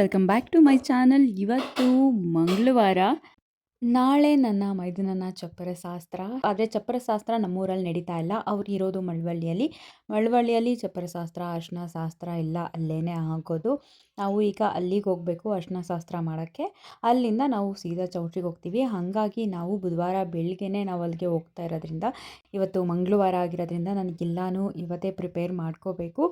Welcome back to my channel. ಇವತ್ತು ಮಂಗಳವಾರ, ನಾಳೆ ನನ್ನ ಮೈದುನನ ಚಪ್ಪರ ಶಾಸ್ತ್ರ. ಆದರೆ ಚಪ್ಪರ ಶಾಸ್ತ್ರ ನಮ್ಮೂರಲ್ಲಿ ನಡೀತಾ ಇಲ್ಲ. ಅವ್ರು ಇರೋದು ಮಳವಳ್ಳಿಯಲ್ಲಿ ಚಪ್ಪರ ಶಾಸ್ತ್ರ, ಅರ್ಶಿನ ಶಾಸ್ತ್ರ ಎಲ್ಲ ಅಲ್ಲೇ ಆಗೋದು. ನಾವು ಈಗ ಅಲ್ಲಿಗೆ ಹೋಗಬೇಕು ಅರ್ಶಿನ ಶಾಸ್ತ್ರ ಮಾಡೋಕ್ಕೆ. ಅಲ್ಲಿಂದ ನಾವು ಸೀದಾ ಚೌಟ್ರಿಗೆ ಹೋಗ್ತೀವಿ. ಹಾಗಾಗಿ ನಾವು ಬುಧವಾರ ಬೆಳಗ್ಗೆನೇ ನಾವು ಅಲ್ಲಿಗೆ ಹೋಗ್ತಾ ಇರೋದ್ರಿಂದ, ಇವತ್ತು ಮಂಗಳವಾರ ಆಗಿರೋದ್ರಿಂದ ನನಗೆಲ್ಲನೂ ಇವತ್ತೇ ಪ್ರಿಪೇರ್ ಮಾಡ್ಕೋಬೇಕು.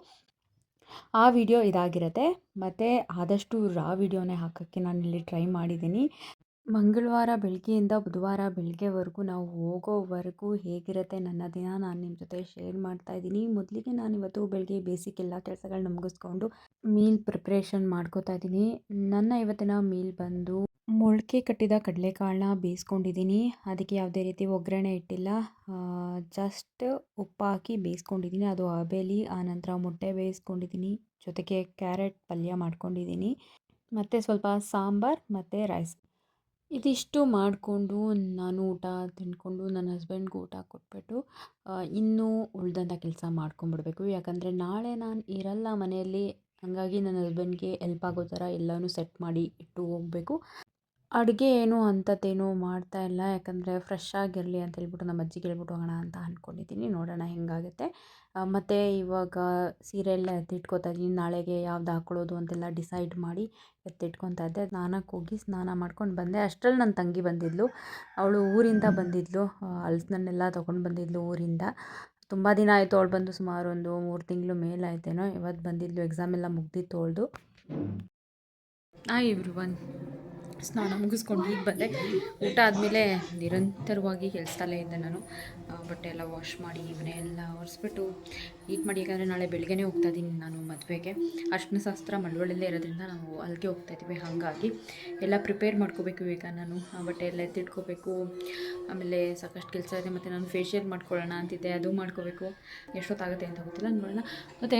ಆ ವಿಡಿಯೋ ಇದಾಗಿರುತ್ತೆ. ಮತ್ತು ಆದಷ್ಟು ರಾ ವಿಡಿಯೋನೇ ಹಾಕೋಕ್ಕೆ ನಾನಿಲ್ಲಿ ಟ್ರೈ ಮಾಡಿದ್ದೀನಿ. ಮಂಗಳವಾರ ಬೆಳಗ್ಗೆಯಿಂದ ಬುಧವಾರ ಬೆಳಗ್ಗೆವರೆಗೂ ನಾವು ಹೋಗೋವರೆಗೂ ಹೇಗಿರುತ್ತೆ ನನ್ನ ದಿನ ನಾನು ನಿಮ್ಮ ಜೊತೆ ಶೇರ್ ಮಾಡ್ತಾ ಇದ್ದೀನಿ. ಮೊದಲಿಗೆ ನಾನು ಇವತ್ತು ಬೆಳಗ್ಗೆ ಬೇಸಿಕ್ ಎಲ್ಲ ಕೆಲಸಗಳನ್ನ ಮುಗಿಸ್ಕೊಂಡು ಮೀಲ್ ಪ್ರಿಪ್ರೇಷನ್ ಮಾಡ್ಕೋತಾ ಇದ್ದೀನಿ. ನನ್ನ ಇವತ್ತಿನ ಮೀಲ್ ಬಂದು ಮೊಳಕೆ ಕಟ್ಟಿದ ಕಡಲೆಕಾಳನ್ನ ಬೇಯಿಸ್ಕೊಂಡಿದ್ದೀನಿ. ಅದಕ್ಕೆ ಯಾವುದೇ ರೀತಿ ಒಗ್ಗರಣೆ ಇಟ್ಟಿಲ್ಲ, ಜಸ್ಟ್ ಉಪ್ಪು ಹಾಕಿ ಬೇಯಿಸ್ಕೊಂಡಿದ್ದೀನಿ. ಅದು ಹಬೆಲಿ. ಆನಂತರ ಮೊಟ್ಟೆ ಬೇಯಿಸ್ಕೊಂಡಿದ್ದೀನಿ, ಜೊತೆಗೆ ಕ್ಯಾರೆಟ್ ಪಲ್ಯ ಮಾಡ್ಕೊಂಡಿದ್ದೀನಿ, ಮತ್ತು ಸ್ವಲ್ಪ ಸಾಂಬಾರು ಮತ್ತು ರೈಸ್. ಇದಿಷ್ಟು ಮಾಡಿಕೊಂಡು ನಾನು ಊಟ ತಿಂದ್ಕೊಂಡು ನನ್ನ ಹಸ್ಬೆಂಡ್ಗೂ ಊಟ ಕೊಟ್ಬಿಟ್ಟು ಇನ್ನೂ ಉಳಿದಂಥ ಕೆಲಸ ಮಾಡ್ಕೊಂಬಿಡ್ಬೇಕು. ಯಾಕಂದರೆ ನಾಳೆ ನಾನು ಇರಲ್ಲ ಮನೆಯಲ್ಲಿ. ಹಾಗಾಗಿ ನನ್ನ ಹಸ್ಬೆಂಡ್ಗೆ ಹೆಲ್ಪ್ ಆಗೋ ಥರ ಎಲ್ಲನೂ ಸೆಟ್ ಮಾಡಿ ಇಟ್ಟು ಹೋಗಬೇಕು. ಅಡುಗೆ ಏನು ಅಂಥದ್ದೇನೂ ಮಾಡ್ತಾಯಿಲ್ಲ, ಯಾಕಂದರೆ ಫ್ರೆಶ್ ಆಗಿರಲಿ ಅಂತ ಹೇಳ್ಬಿಟ್ಟು ನಮ್ಮ ಅಜ್ಜಿಗೆ ಹೇಳ್ಬಿಟ್ಟು ಹೋಗೋಣ ಅಂತ ಅಂದ್ಕೊಂಡಿದ್ದೀನಿ. ನೋಡೋಣ ಹೆಂಗಾಗುತ್ತೆ. ಮತ್ತು ಇವಾಗ ಸೀರೆ ಎಲ್ಲ ಎತ್ತಿಟ್ಕೋತಾ ಇದ್ದೀನಿ. ನಾಳೆಗೆ ಯಾವ್ದು ಹಾಕ್ಕೊಳ್ಳೋದು ಅಂತೆಲ್ಲ ಡಿಸೈಡ್ ಮಾಡಿ ಎತ್ತಿಟ್ಕೊತಾ ಇದ್ದೆ. ಸ್ನಾನಕ್ಕೆ ಹೋಗಿ ಸ್ನಾನ ಮಾಡ್ಕೊಂಡು ಬಂದೆ. ಅಷ್ಟರಲ್ಲಿ ನನ್ನ ತಂಗಿ ಬಂದಿದ್ಲು. ಅವಳು ಊರಿಂದ ಬಂದಿದ್ಲು, ಹಲಸಿನನ್ನೆಲ್ಲ ತೊಗೊಂಡು ಬಂದಿದ್ಲು ಊರಿಂದ. ತುಂಬ ದಿನ ಆಯಿತು ಅವಳು ಬಂದು, ಸುಮಾರು ಒಂದು 3 ತಿಂಗಳು ಮೇಲಾಯ್ತೇನೋ. ಇವತ್ತು ಬಂದಿದ್ಲು, ಎಕ್ಸಾಮ್ ಎಲ್ಲ ಮುಗ್ದಿತ್ತು ಅವಳದು. ಎವ್ರಿವನ್, ಸ್ನಾನ ಮುಗಿಸ್ಕೊಂಡು ಈಗ ಬಂದೆ. ಊಟ ಆದಮೇಲೆ ನಿರಂತರವಾಗಿ ಕೆಲಸದಲ್ಲೇ ಇದ್ದೆ ನಾನು. ಬಟ್ಟೆ ಎಲ್ಲ ವಾಶ್ ಮಾಡಿ ಮನೆ ಎಲ್ಲ ಒರೆಸ್ಬಿಟ್ಟು ಹೀಟ್ ಮಾಡಿ. ಯಾಕಂದರೆ ನಾಳೆ ಬೆಳಗ್ಗೆನೇ ಹೋಗ್ತಾ ಇದ್ದೀನಿ ನಾನು ಮದುವೆಗೆ. ಅರ್ಶಿನ ಶಾಸ್ತ್ರ ಮಳವಳ್ಳಿಯಲ್ಲೇ ಇರೋದ್ರಿಂದ ನಾವು ಅಲ್ಲಿಗೆ ಹೋಗ್ತಾ ಇದ್ದೀವಿ. ಹಾಗಾಗಿ ಎಲ್ಲ ಪ್ರಿಪೇರ್ ಮಾಡ್ಕೋಬೇಕು. ಈಗ ನಾನು ಬಟ್ಟೆ ಎಲ್ಲ ಎತ್ತಿಟ್ಕೋಬೇಕು. ಆಮೇಲೆ ಸಾಕಷ್ಟು ಕೆಲಸ ಇದೆ. ಮತ್ತು ನಾನು ಫೇಶಿಯಲ್ ಮಾಡ್ಕೊಳ್ಳೋಣ ಅಂತಿದ್ದೆ, ಅದು ಮಾಡ್ಕೋಬೇಕು. ಎಷ್ಟೊತ್ತಾಗುತ್ತೆ ಅಂತ ಗೊತ್ತಿಲ್ಲ, ನೋಡೋಣ. ಮತ್ತು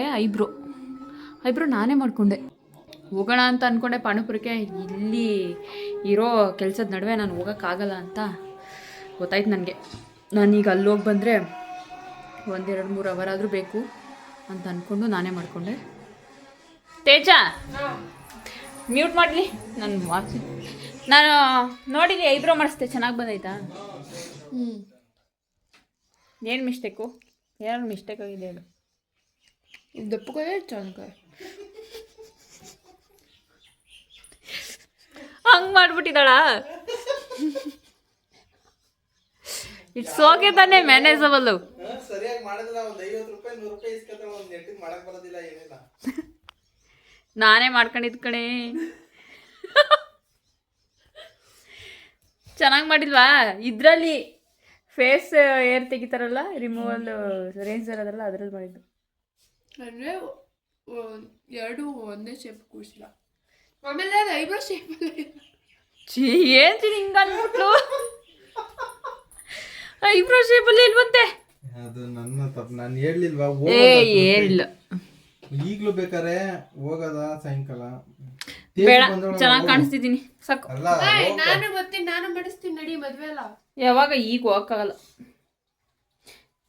ಐಬ್ರೋ ನಾನೇ ಮಾಡಿಕೊಂಡೆ. ಹೋಗೋಣ ಅಂತ ಅಂದ್ಕೊಂಡೆ ಪಾಂಡುಪುರಕ್ಕೆ. ಇಲ್ಲಿ ಇರೋ ಕೆಲಸದ ನಡುವೆ ನಾನು ಹೋಗೋಕ್ಕಾಗಲ್ಲ ಅಂತ ಗೊತ್ತಾಯ್ತು ನನಗೆ. ನಾನೀಗ ಅಲ್ಲಿ ಹೋಗಿ ಬಂದರೆ 1-2-3 ಅವರ್ ಆದರೂ ಬೇಕು ಅಂತ ಅಂದ್ಕೊಂಡು ನಾನೇ ಮಾಡಿಕೊಂಡೆ. ತೇಜ ಮ್ಯೂಟ್ ಮಾಡಲಿ. ನಾನು ನೋಡಿದ್ದೆ ಐಬ್ರೋ ಮಾಡಿಸ್ದೆ, ಚೆನ್ನಾಗಿ ಬಂದೈತಾ? ಏನು ಮಿಸ್ಟೇಕು? ಏನಾದ್ರು ಮಿಸ್ಟೇಕ್ ಆಗಿದೆ ಹೇಳು. ದಪ್ಪಗೆ ಚೆನ್ನಾಗಿ ಹಂಗೆ ಮಾಡ್ಬಿಟ್ಟಿದ್ದಾಳ. ಇಟ್ಸ್ ಓಕೆ ತಾನೇ, ಮ್ಯಾನೇಜಬಲ್ಲು. ನಾನೇ ಮಾಡ್ಕೊಂಡಿದ್ ಕಣೆ. ಚೆನ್ನಾಗಿ ಮಾಡಿಲ್ವಾ? ಇದರಲ್ಲಿ ಫೇಸ್ ಏರ್ ತೆಗಿತಾರಲ್ಲ, ರಿಮೂವಲ್ ರೇಂಜರ್ ಅದಲ್ಲ, ಅದ್ರಲ್ಲಿ ಮಾಡಿದ್ದು. ಅಂದರೆ 2 ಒಂದೇ ಶೇಪ್ ಕೂರಿಸಿಲ್ಲ. ಆಮೇಲೆ ಅದು ಐಬ್ರೋ ಶೇಪಲ್ಲಿ ಏನು ಹಿಂಗೆ ಅಂದ್ಬಿಟ್ಲು. ಐಬ್ರೋ ಶೇಪಲ್ಲಿ ಇಲ್ವಂತೆ. ಅದು ನನ್ನ ತಪ್ಪು, ನಾನು ಹೇಳಿಲ್ವಾ? ಹೇಳಿಲ್ಲ. ಈಗಲೂ ಬೇಕಾರೆ ಹೋಗದ ಸಾಯಂಕಾಲ. ಬೇಡ, ಚೆನ್ನಾಗಿ ಕಾಣಿಸ್ತಿದ್ದೀನಿ, ಸಾಕು. ನಾನು ಬರ್ತೀನಿ, ನಾನು ಮಾಡಿಸ್ತೀನಿ, ನಡಿ. ಮದುವೆ ಅಲ್ಲ ಯಾವಾಗ? ಈಗ ಹೋಗಕ್ಕಾಗಲ್ಲ.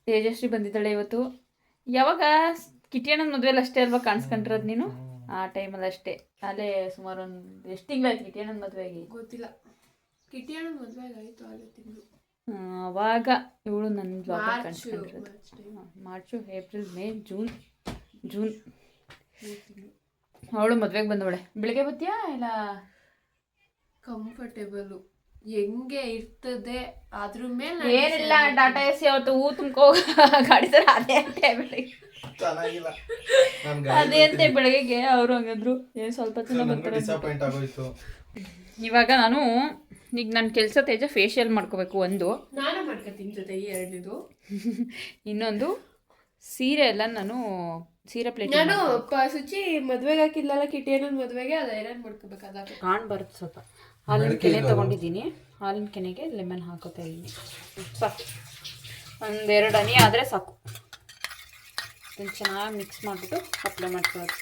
ತೇಜಶ್ರೀ ಬಂದಿದ್ದಾಳೆ ಇವತ್ತು. ಯಾವಾಗ? ಕಿಟಿಯಣ್ಣನ ಮದುವೆಯಲ್ಲಿ ಅಷ್ಟೇ ಅಲ್ವಾ ಕಾಣಿಸ್ಕೊಂಡಿರೋದು ನೀನು? ಆ ಟೈಮಲ್ಲಿ ಅಷ್ಟೇ. ಅಲ್ಲೇ ಸುಮಾರು ಒಂದು ಎಷ್ಟು ತಿಂಗಳಾಯ್ತು ಕಿಟಿಯಣ್ಣನ ಮದುವೆಗೆ? ಗೊತ್ತಿಲ್ಲ. ಕಿಟಿಯಣ್ಣನ ಮದುವೆಗೆ ಆಯಿತು 6 ತಿಂಗಳು. ಅವಾಗ ಇವಳು ನನ್ನ ಬ್ಲಾಗ್ ಕಾಣಿಸ್ಕೊಂಡಿರೋದು. March, April, May, June. ಅವಳು ಮದುವೆಗೆ ಬಂದವಳೆ. ಬೆಳಿಗ್ಗೆ ಬರ್ತೀಯಾ ಇಲ್ಲ? ಕಂಫರ್ಟೇಬಲು ಹೆಂಗೆ ಇರ್ತದೆ ಅದ್ರ ಮೇಲೆ. ಏನಿಲ್ಲ, ಟಾಟಾ ಎಸಿ ಅವತ್ತು ಹೂ ತುಂಬ್ಕೋ ಗಾಡಿ ಥರ ಅದೇ ಅಂತೆ ಬೆಳಿಗ್ಗೆ. ಅದೇ ಅಂತೆ ಬೆಳಗ್ಗೆ. ಅವರು ಹಂಗಂದ್ರು. ಏನು ಸ್ವಲ್ಪ ಜನ ಬರ್ತಾರೆ. ಇವಾಗ ನಾನು ಈಗ ನನ್ನ ಕೆಲಸ ತೇಜ ಫೇಶಿಯಲ್ ಮಾಡ್ಕೋಬೇಕು. ಒಂದು ನಾನು ಮಾಡ್ಕೊತೀನಿ ಜೊತೆ 2 ಇನ್ನೊಂದು ಸೀರೆ ಎಲ್ಲ ನಾನು ಸೀರೆ ಪ್ಲೇಟ್ ನಾನು ಸುಚಿ ಮದುವೆಗೆ ಹಾಕಿದ್ಲಲ್ಲ ಕಿಟಿಯಣ್ಣನ ಮದುವೆಗೆ, ಅದು ಐರನ್ ಮಾಡ್ಕೋಬೇಕು. ಅದಾಗ ಕಾಣ್ಬಾರ್ದು ಸ್ವಲ್ಪ. ಹಾಲಿನ ಕೆನೆ ತೊಗೊಂಡಿದ್ದೀನಿ. ಹಾಲಿನ ಕೆನೆಗೆ ಲೆಮನ್ ಹಾಕೋತಾ ಇದ್ದೀನಿ. ಸಾಕು, 1-2 ಹನಿ ಆದರೆ ಸಾಕು. ಇದನ್ನು ಚೆನ್ನಾಗಿ ಮಿಕ್ಸ್ ಮಾಡಿಬಿಟ್ಟು ಅಪ್ಲೈ ಮಾಡ್ಕೊಳ್ಳೋದು.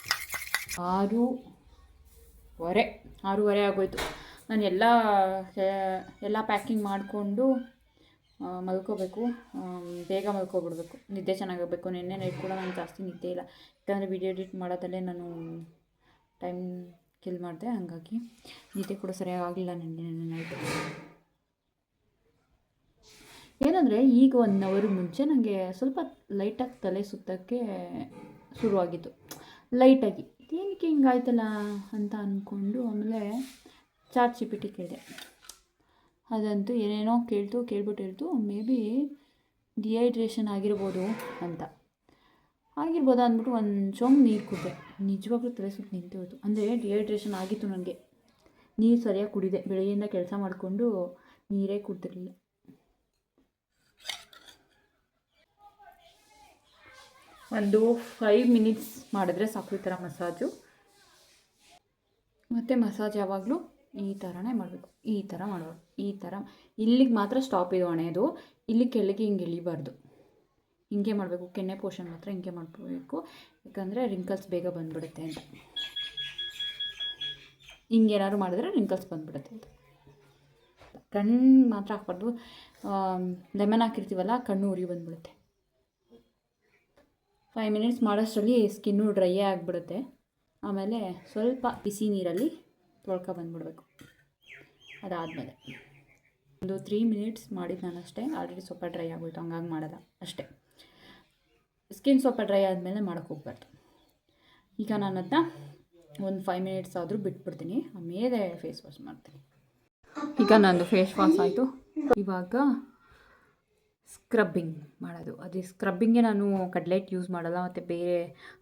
6:30 ಆಗೋಯ್ತು. ನಾನು ಎಲ್ಲ ಪ್ಯಾಕಿಂಗ್ ಮಾಡಿಕೊಂಡು ಮಲ್ಕೋಬೇಕು. ಬೇಗ ಮಲ್ಕೊಬಿಡ್ಬೇಕು, ನಿದ್ದೆ ಚೆನ್ನಾಗಿರಬೇಕು. ನಿನ್ನೆ ನೈಟ್ ಕೂಡ ನನಗೆ ಜಾಸ್ತಿ ನಿದ್ದೆ ಇಲ್ಲ. ಯಾಕಂದರೆ ವಿಡಿಯೋ ಎಡಿಟ್ ಮಾಡೋದಲ್ಲೇ ನಾನು ಟೈಮ್ ಕಿಲ್ ಮಾಡಿದೆ. ಹಂಗಾಗಿ ನಿದ್ದೆ ಕೂಡ ಸರಿಯಾಗಿ ಆಗಲಿಲ್ಲ ನೆನ್ನೆ ನೈಟು. ಏನಂದರೆ ಈಗ 1 ಅವರ್ ಮುಂಚೆ ನನಗೆ ಸ್ವಲ್ಪ ಲೈಟಾಗಿ ತಲೆ ಸುತ್ತಕ್ಕೆ ಶುರುವಾಗಿತ್ತು. ಲೈಟಾಗಿ ಏನಕ್ಕೆ ಹಿಂಗಾಯ್ತಲ್ಲ ಅಂತ ಅಂದ್ಕೊಂಡು ಆಮೇಲೆ ಚಾಟ್ GPT ಕೇಳಿದೆ. ಅದಂತೂ ಏನೇನೋ ಕೇಳ್ಬಿಟ್ಟು ಹೇಳ್ತು ಮೇ ಬಿ ಡಿಹೈಡ್ರೇಷನ್ ಆಗಿರ್ಬೋದು ಅಂತ. ಆಗಿರ್ಬೋದಾ ಅಂದ್ಬಿಟ್ಟು ಒಂದು ಚೊಂಬು ನೀರು ಕುಡಿದೆ. ನಿಜವಾಗ್ಲೂ ತಲೆ ಸುತ್ತ ನಿಂತು ಹೋಯ್ತು. ಅಂದರೆ ಡಿಹೈಡ್ರೇಷನ್ ಆಗಿತ್ತು ನನಗೆ. ನೀರು ಸರಿಯಾಗಿ ಕುಡಿದೆ. ಬೆಳಗ್ಗೆಯಿಂದ ಕೆಲಸ ಮಾಡಿಕೊಂಡು ನೀರೇ ಕುಡ್ದಿರಲಿಲ್ಲ. ಒಂದು 5 ಮಿನಿಟ್ಸ್ ಮಾಡಿದ್ರೆ ಸಾಕು ಈ ಥರ ಮಸಾಜು. ಮತ್ತು ಮಸಾಜ್ ಯಾವಾಗಲೂ ಈ ಥರನೇ ಮಾಡಬೇಕು. ಈ ಥರ ಮಾಡಬೇಕು. ಈ ಥರ ಇಲ್ಲಿಗೆ ಮಾತ್ರ ಸ್ಟಾಪ್ ಇದು ಹಣೆಯದು. ಇಲ್ಲಿ ಕೆಳಗೆ ಹಿಂಗೆ ಇಳಿಬಾರ್ದು. ಹಿಂಗೆ ಮಾಡಬೇಕು. ಕೆನ್ನೆ ಪೋರ್ಷನ್ ಮಾತ್ರ ಹಿಂಗೆ ಮಾಡಬೇಕು. ಯಾಕಂದರೆ ರಿಂಕಲ್ಸ್ ಬೇಗ ಬಂದುಬಿಡುತ್ತೆ ಅಂತ. ಹಿಂಗೇನಾದ್ರು ಮಾಡಿದ್ರೆ ರಿಂಕಲ್ಸ್ ಬಂದುಬಿಡುತ್ತೆ ಅಂತ. ಕಣ್ಣು ಮಾತ್ರ ಹಾಕ್ಬಾರ್ದು. ಲೆಮನ್ ಹಾಕಿರ್ತೀವಲ್ಲ ಕಣ್ಣು ಉರಿ ಬಂದುಬಿಡುತ್ತೆ. 5 ಮಿನಿಟ್ಸ್ ಮಾಡೋಷ್ಟರಲ್ಲಿ ಸ್ಕಿನ್ನು ಡ್ರೈ ಆಗಿಬಿಡುತ್ತೆ. ಆಮೇಲೆ ಸ್ವಲ್ಪ ಬಿಸಿ ನೀರಲ್ಲಿ ತೊಳ್ಕೊಬಂದ್ಬಿಡ್ಬೇಕು. ಅದಾದಮೇಲೆ ಒಂದು 3 ಮಿನಿಟ್ಸ್ ಮಾಡಿದ್ದು ನಾನು ಅಷ್ಟೇ. ಆಲ್ರೆಡಿ ಸ್ವಲ್ಪ ಡ್ರೈ ಆಗೋಯ್ತು, ಹಂಗಾಗಿ ಮಾಡೋಲ್ಲ ಅಷ್ಟೇ. ಸ್ಕಿನ್ ಸ್ವಲ್ಪ ಡ್ರೈ ಆದಮೇಲೆ ಮಾಡೋಕ್ಕೆ ಹೋಗ್ಬಾರ್ದು. ಈಗ ನಾನು ಅದನ್ನ ಒಂದು 5 ಮಿನಿಟ್ಸ್ ಆದರೂ ಬಿಟ್ಬಿಡ್ತೀನಿ. ಆಮೇಲೆ ಫೇಸ್ ವಾಶ್ ಮಾಡ್ತೀನಿ. ಈಗ ನಂದು ಫೇಸ್ ವಾಶ್ ಆಯಿತು. ಇವಾಗ ಸ್ಕ್ರಬ್ಬಿಂಗ್ ಮಾಡೋದು. ಅದು ಸ್ಕ್ರಬ್ಬಿಂಗ್ಗೆ ನಾನು ಕಡ್ಲೆ ಹಿಟ್ಟು ಯೂಸ್ ಮಾಡಲ್ಲ ಮತ್ತು ಬೇರೆ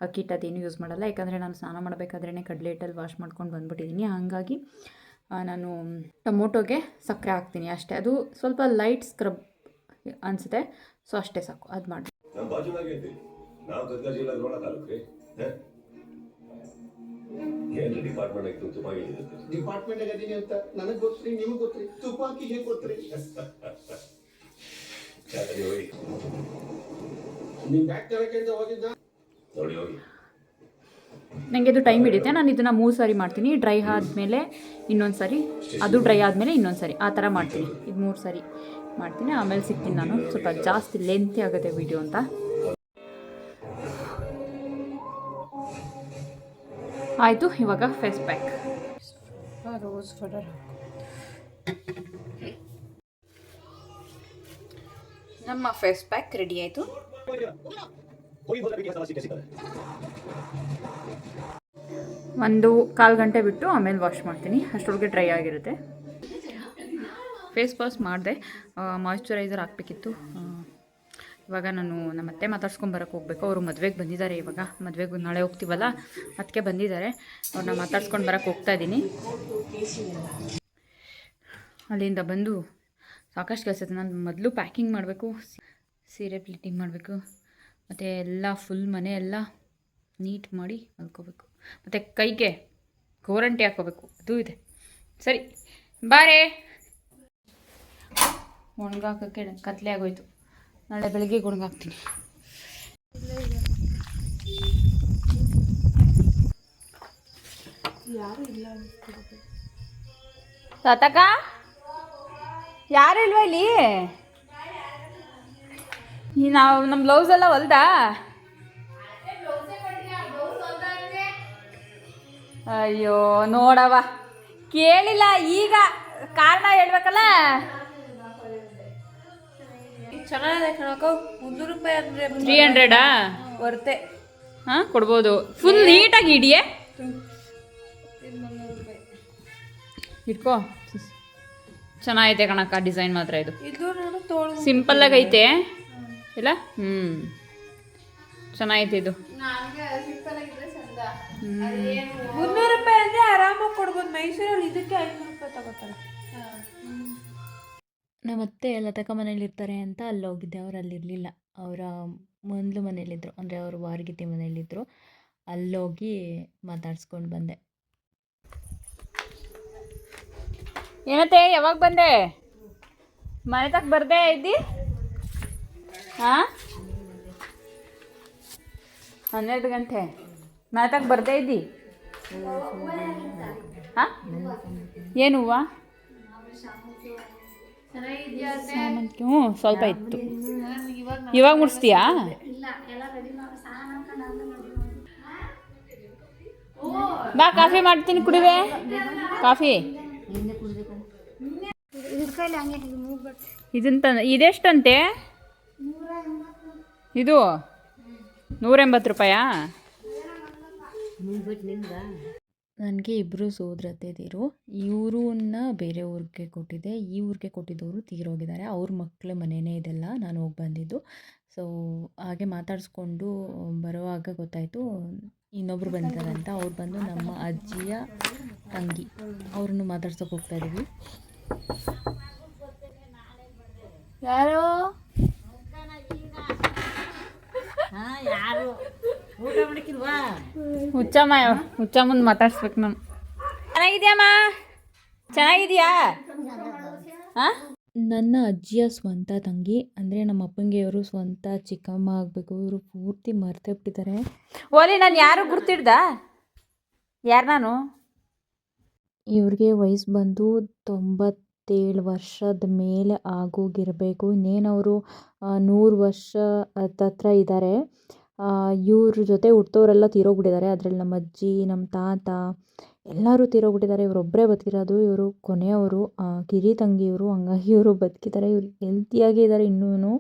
ಅಕ್ಕಿ ಹಿಟ್ಟು ಅದೇನು ಯೂಸ್ ಮಾಡಲ್ಲ. ಯಾಕಂದರೆ ನಾನು ಸ್ನಾನ ಮಾಡಬೇಕಾದ್ರೇ ಕಡಲೆ ಹಿಟ್ಟಲ್ಲಿ ವಾಶ್ ಮಾಡ್ಕೊಂಡು ಬಂದುಬಿಟ್ಟಿದ್ದೀನಿ. ಹಾಗಾಗಿ ನಾನು ಟೊಮೊಟೊಗೆ ಸಕ್ಕರೆ ಹಾಕ್ತೀನಿ ಅಷ್ಟೇ. ಅದು ಸ್ವಲ್ಪ ಲೈಟ್ ಸ್ಕ್ರಬ್ ಅನಿಸುತ್ತೆ. ಸೊ ಅಷ್ಟೇ ಸಾಕು. ಅದು ಮಾಡಿ ಡಿಪಾರ್ಟ್ಮೆಂಟ್ ಆಗದೀನಿ ಅಂತ ನನಗೆ ಗೊತ್ತ್ರಿ, ನಿಮಗೆ ಗೊತ್ತ್ರಿ, ತುಪಾಕಿ ಹೇಗೆ ಗೊತ್ತ್ರಿ? ನೀವು ಬ್ಯಾಗ್ ತರಕ್ಕೆ ಹೋಗಿದ್ದ ನೋಡಿ ಹೋಗಿ. ನನಗೆ ಇದು ಟೈಮ್ ಹಿಡಿಯುತ್ತೆ. ನಾನು ಇದನ್ನು 3 ಸಾರಿ ಮಾಡ್ತೀನಿ. ಡ್ರೈ ಆದಮೇಲೆ ಇನ್ನೊಂದು ಸಾರಿ, ಅದು ಡ್ರೈ ಆದಮೇಲೆ ಇನ್ನೊಂದು ಸಾರಿ, ಆ ಥರ ಮಾಡ್ತೀನಿ. ಇದು 3 ಸಾರಿ ಮಾಡ್ತೀನಿ. ಆಮೇಲೆ ಸಿಗ್ತೀನಿ ನಾನು. ಸ್ವಲ್ಪ ಜಾಸ್ತಿ ಲೆಂತಿ ಆಗುತ್ತೆ ವಿಡಿಯೋ ಅಂತ. ಆಯಿತು. ಇವಾಗ ಫೇಸ್ ಪ್ಯಾಕ್. Rose water. ನಮ್ಮ ಫೇಸ್ ಪ್ಯಾಕ್ ರೆಡಿ ಆಯಿತು. ಒಂದು 1/4 ಗಂಟೆ ಬಿಟ್ಟು ಆಮೇಲೆ ವಾಶ್ ಮಾಡ್ತೀನಿ. ಅಷ್ಟರೊಳಗೆ ಡ್ರೈ ಆಗಿರುತ್ತೆ. ಫೇಸ್ ವಾಶ್ ಮಾಡಿದೆ. ಮಾಯ್ಶ್ಚರೈಸರ್ ಹಾಕಬೇಕಿತ್ತು. ಇವಾಗ ನಾನು ನಮ್ಮ ಅತ್ತೆ ಮಾತಾಡ್ಸ್ಕೊಂಬರಕ್ಕೆ ಹೋಗಬೇಕು. ಅವರು ಮದುವೆಗೆ ಬಂದಿದ್ದಾರೆ. ಇವಾಗ ಮದುವೆಗೆ ನಾಳೆ ಹೋಗ್ತೀವಲ್ಲ, ಅದಕ್ಕೆ ಬಂದಿದ್ದಾರೆ. ಅವ್ರನ್ನ ಮಾತಾಡ್ಸ್ಕೊಂಡು ಬರೋಕ್ಕೆ ಹೋಗ್ತಾಯಿದ್ದೀನಿ. ಅಲ್ಲಿಂದ ಬಂದು ಸಾಕಷ್ಟು ಕೆಲಸ ಇದೆ. ನಾನು ಮೊದಲು ಪ್ಯಾಕಿಂಗ್ ಮಾಡಬೇಕು, ಸೀರೆ ಪ್ಲೀಟಿಂಗ್ ಮಾಡಬೇಕು, ಮತ್ತು ಎಲ್ಲ ಫುಲ್ ಮನೆ ಎಲ್ಲ ನೀಟ್ ಮಾಡಿ ಮಲ್ಕೋಬೇಕು. ಮತ್ತು ಕೈಗೆ ಗೋರಂಟಿ ಹಾಕೋಬೇಕು, ಅದು ಇದೆ. ಸರಿ ಬಾರೇ. ಒಣಗಾಕೋಕ್ಕೆ ಕತ್ಲೆ ಆಗೋಯ್ತು. ನಾಳೆ ಬೆಳಗ್ಗೆ ಒಣಗಾಕ್ತೀನಿ. ತಾತಕ ಯಾರು ಇಲ್ವಾ ಇಲ್ಲಿ? ನಾವು ನಮ್ಮ ಬ್ಲೌಸ್ ಎಲ್ಲ ಹೊಲ್ದಾ? ಅಯ್ಯೋ ನೋಡವ, ಕೇಳಿಲ್ಲ ಈಗ ಕಾರಣ ಹೇಳ್ಬೇಕಲ್ಲ. ಚೆನ್ನಾಗಿದೆ ಕಣಕ್ಕ. 300 ರೂಪಾಯಿ ಅಂದರೆ 300 ವರ್ತೆ. ಹಾಂ ಕೊಡ್ಬೋದು. ಫುಲ್ ನೀಟಾಗಿ ಹಿಡಿಯೇ. ಇಟ್ಕೋ. ಚೆನ್ನಾಗೈತೆ ಕಣಕ್ಕ ಡಿಸೈನ್ ಮಾತ್ರ. ಇದು ಸಿಂಪಲ್ಲಾಗಿ ಐತೆ ಇಲ್ಲ? ಚೆನ್ನಾಗೈತೆ ಇದು. 300 ರೂಪಾಯಿ ಅಂದರೆ ಆರಾಮಾಗಿ ಕೊಡ್ಬೋದು. ಮೈಸೂರಲ್ಲಿ ಇದಕ್ಕೆ 500 ರೂಪಾಯಿ ತಗೋತಾರೆ. ನಮ್ಮ ಅತ್ತೆ ಲತಕ್ಕ ಮನೇಲಿರ್ತಾರೆ ಅಂತ ಅಲ್ಲಿ ಹೋಗಿದ್ದೆ. ಅವ್ರು ಅಲ್ಲಿರಲಿಲ್ಲ. ಅವರ ಮೊದಲು ಮನೇಲಿದ್ದರು, ಅಂದರೆ ಅವರು ವಾರಗಿತ್ತಿ ಮನೇಲಿದ್ದರು. ಅಲ್ಲೋಗಿ ಮಾತಾಡ್ಸ್ಕೊಂಡು ಬಂದೆ. ಏನತ್ತೆ ಯಾವಾಗ ಬಂದೆ? ಮನೆ ತಕ್ಕ ಬರ್ದೇ ಇದ್ದಿ? ಹಾಂ 12 ಗಂಟೆ ಮನೆ ತಕ್ಕ ಬರ್ದೇ ಇದ್ದಿ? ಹಾಂ ಏನು ಹೂವು? ಹ್ಞೂ ಸ್ವಲ್ಪ ಇತ್ತು. ಇವಾಗ ಮುಡಿಸ್ತೀಯಾ? ಬಾ ಕಾಫಿ ಮಾಡ್ತೀನಿ ಕುಡಿವೆ ಕಾಫಿ. ಇದಂತ ಇದೆಷ್ಟಂತೆ ಇದು 180 ರೂಪಾಯಾ? ನನಗೆ ಇಬ್ಬರು ಸೋದರತೆದಿರು. ಇವ್ರನ್ನ ಬೇರೆ ಊರಿಗೆ ಕೊಟ್ಟಿದ್ದೆ. ಈ ಊರಿಗೆ ಕೊಟ್ಟಿದ್ದವರು ತೀರೋಗಿದ್ದಾರೆ. ಅವ್ರ ಮಕ್ಕಳ ಮನೆಯೇ ಇದೆಲ್ಲ, ನಾನು ಹೋಗಿ ಬಂದಿದ್ದು. ಸೊ ಹಾಗೆ ಮಾತಾಡಿಸ್ಕೊಂಡು ಬರುವಾಗ ಗೊತ್ತಾಯಿತು ಇನ್ನೊಬ್ರು ಬಂದಿದ್ದಾರೆ ಅಂತ. ಅವ್ರು ಬಂದು ನಮ್ಮ ಅಜ್ಜಿಯ ತಂಗಿ. ಅವ್ರನ್ನು ಮಾತಾಡ್ಸೋಕೆ ಹೋಗ್ತಾ ಇದ್ದೀವಿ. ಯಾರು ಹುಚ್ಚ ಮುಂದೆ ಮಾತಾಡ್ಸ್ಬೇಕು ನಾನು. ಚೆನ್ನಾಗಿದ್ಯಾಮ್ಮ? ಚೆನ್ನಾಗಿದ್ಯಾ? ಹಾಂ, ನನ್ನ ಅಜ್ಜಿಯ ಸ್ವಂತ ತಂಗಿ, ಅಂದರೆ ನಮ್ಮ ಅಪ್ಪಂಗೆ ಇವರು ಸ್ವಂತ ಚಿಕ್ಕಮ್ಮ ಆಗಬೇಕು. ಇವರು ಪೂರ್ತಿ ಮರ್ತೇ ಬಿಟ್ಟಿದ್ದಾರೆ. ಓಲಿ ನಾನು ಯಾರು ಗುರ್ತಿಡ್ದ? ಯಾರು ನಾನು? ಇವ್ರಿಗೆ ವಯಸ್ಸು ಬಂದು 97 ವರ್ಷದ ಮೇಲೆ ಆಗೋಗಿರಬೇಕು. ಇನ್ನೇನವರು 100 ವರ್ಷ ಹತ್ತತ್ರ ಇದ್ದಾರೆ. ಇವ್ರ ಜೊತೆ ಹುಟ್ಟಿದವರೆಲ್ಲ ತೀರೋಗ್ಬಿಟ್ಟಿದ್ದಾರೆ. ಅದರಲ್ಲಿ ನಮ್ಮ ಅಜ್ಜಿ, ನಮ್ಮ ತಾತ ಎಲ್ಲರೂ ತೀರೋಗ್ಬಿಟ್ಟಿದ್ದಾರೆ. ಇವರೊಬ್ಬರೇ ಬದುಕಿರೋದು. ಇವರು ಕೊನೆಯವರು, ಕಿರಿ ತಂಗಿಯವರು. ಹಂಗಾಗಿ ಇವರು ಬದುಕಿದ್ದಾರೆ. ಇವರು ಹೆಲ್ತಿಯಾಗೇ ಇದ್ದಾರೆ, ಇನ್ನೂ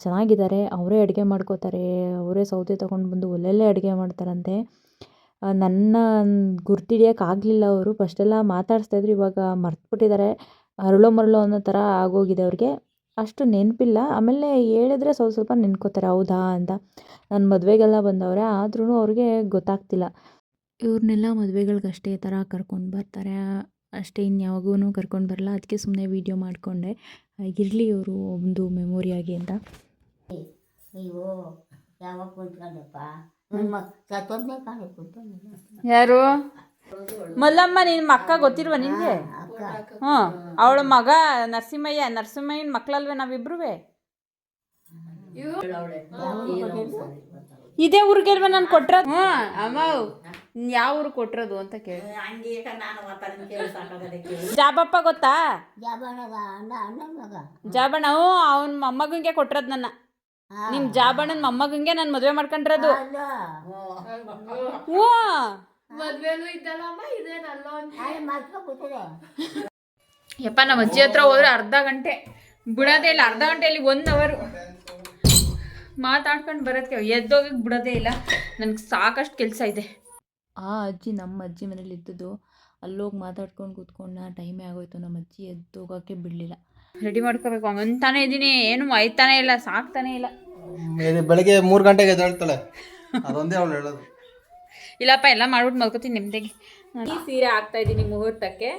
ಚೆನ್ನಾಗಿದ್ದಾರೆ. ಅವರೇ ಅಡುಗೆ ಮಾಡ್ಕೋತಾರೆ. ಅವರೇ ಸೌದೆ ತೊಗೊಂಡು ಬಂದು ಒಲೆಯಲ್ಲೇ ಅಡುಗೆ ಮಾಡ್ತಾರಂತೆ. ನನ್ನ ಗುರ್ತಿಡಿಯೋಕ್ಕಾಗಲಿಲ್ಲ. ಅವರು ಫಸ್ಟೆಲ್ಲ ಮಾತಾಡಿಸ್ತಾಯಿದ್ರು, ಇವಾಗ ಮರ್ತುಬಿಟ್ಟಿದ್ದಾರೆ. ಅರಳೋ ಮರಳೋ ಅನ್ನೋ ಥರ ಆಗೋಗಿದೆ ಅವ್ರಿಗೆ. ಅಷ್ಟು ನೆನಪಿಲ್ಲ. ಆಮೇಲೆ ಹೇಳಿದ್ರೆ ಸ್ವಲ್ಪ ನೆನ್ಕೋತಾರೆ ಹೌದಾ ಅಂತ. ನನ್ನ ಮದುವೆಗೆಲ್ಲ ಬಂದವ್ರೆ, ಆದ್ರೂ ಅವ್ರಿಗೆ ಗೊತ್ತಾಗ್ತಿಲ್ಲ. ಇವ್ರನ್ನೆಲ್ಲ ಮದುವೆಗಳ್ಗಷ್ಟೇ ಈ ಥರ ಕರ್ಕೊಂಡು ಬರ್ತಾರೆ ಅಷ್ಟೇ, ಇನ್ಯಾವಾಗೂ ಕರ್ಕೊಂಡು ಬರಲ್ಲ. ಅದಕ್ಕೆ ಸುಮ್ಮನೆ ವೀಡಿಯೋ ಮಾಡಿಕೊಂಡೆ, ಇರಲಿ ಇವರು ಒಂದು ಮೆಮೊರಿಯಾಗಿ ಅಂತ. ಅಯ್ಯೋ ಯಾವಾಗ ಕುಂತ್ಕೊಂಡಪ್ಪ ಯಾರು? ಮಲ್ಲಮ್ಮ ನಿನ್ನ ಅಕ್ಕ ಗೊತ್ತಿಲ್ವ ನಿನಗೆ? ಹ್ಞೂ, ಅವಳ ಮಗ ನರಸಿಂಹಯ್ಯನ ಮಕ್ಕಳಲ್ವೇ ನಾವಿಬ್ರೂ? ಇದೇ ಊರಿಗೆ ಅಲ್ವ ನಾನು ಕೊಟ್ಟಿರೋದು? ಹ್ಞೂ ಅಮ್ಮ, ಯಾವ ಊರು ಕೊಟ್ಟಿರೋದು ಅಂತ ಕೇಳಿ. ಜಾಬಪ್ಪ ಗೊತ್ತಾ? ಜಾಬಣ್ಣ. ಹ್ಞೂ, ಅವನ ಮೊಮ್ಮಗಂಗೆ ಕೊಟ್ಟಿರೋದು ನನ್ನ. ನಿಮ್ಮ ಜಾಬಣ್ಣನ ಮೊಮ್ಮಗಂಗೆ ನಾನು ಮದುವೆ ಮಾಡ್ಕೊಂಡಿರೋದು. ಹ್ಞೂ, ಮದ್ವೆಲೂ ಇದ್ದಲ್ಲಮ್ಮ ಇದೇನಲ್ಲ ಯಪ್ಪ ನಮ್ಮ ಅಜ್ಜಿ ಹತ್ರ ಹೋದ್ರೆ ಅರ್ಧ ಗಂಟೆ ಬಿಡೋದೇ ಇಲ್ಲ. ಅರ್ಧ ಗಂಟೆಯಲ್ಲಿ 1 ಅವರ್ ಮಾತಾಡ್ಕೊಂಡು ಬರೋದಕ್ಕೆ ಎದ್ದೋಗಕ್ಕೆ ಬಿಡೋದೇ ಇಲ್ಲ. ನನಗೆ ಸಾಕಷ್ಟು ಕೆಲಸ ಇದೆ. ಆ ಅಜ್ಜಿ ನಮ್ಮ ಅಜ್ಜಿ ಮನೇಲಿ ಇದ್ದದ್ದು. ಅಲ್ಲೋಗಿ ಮಾತಾಡ್ಕೊಂಡು ಕೂತ್ಕೊಂಡು ಟೈಮೇ ಆಗೋಯ್ತು. ನಮ್ಮ ಅಜ್ಜಿ ಎದ್ದೋಗೋಕ್ಕೆ ಬಿಡಲಿಲ್ಲ. ರೆಡಿ ಮಾಡ್ಕೋಬೇಕು ಅಂತಾನೆ ಇದ್ದೀನಿ, ಏನು ಆಯ್ತಾನೆ ಇಲ್ಲ, ಸಾಕ್ತಾನೆ ಇಲ್ಲ. ಬೆಳಗ್ಗೆ 3 ಗಂಟೆಗೆ ಎದ್ದೇಳ್ತಾಳೆ, ಅದೊಂದೇ ಅವಳು ಹೇಳೋದು. ಇಲ್ಲಪ್ಪ, ಎಲ್ಲ ಮಾಡ್ಬಿಟ್ಟು ಮಲ್ಕೋತೀನಿ ನೆಮ್ಮದಿಗೆ. ಈ ಸೀರೆ ಹಾಕ್ತಾ ಇದ್ದೀನಿ ಮುಹೂರ್ತಕ್ಕೆ.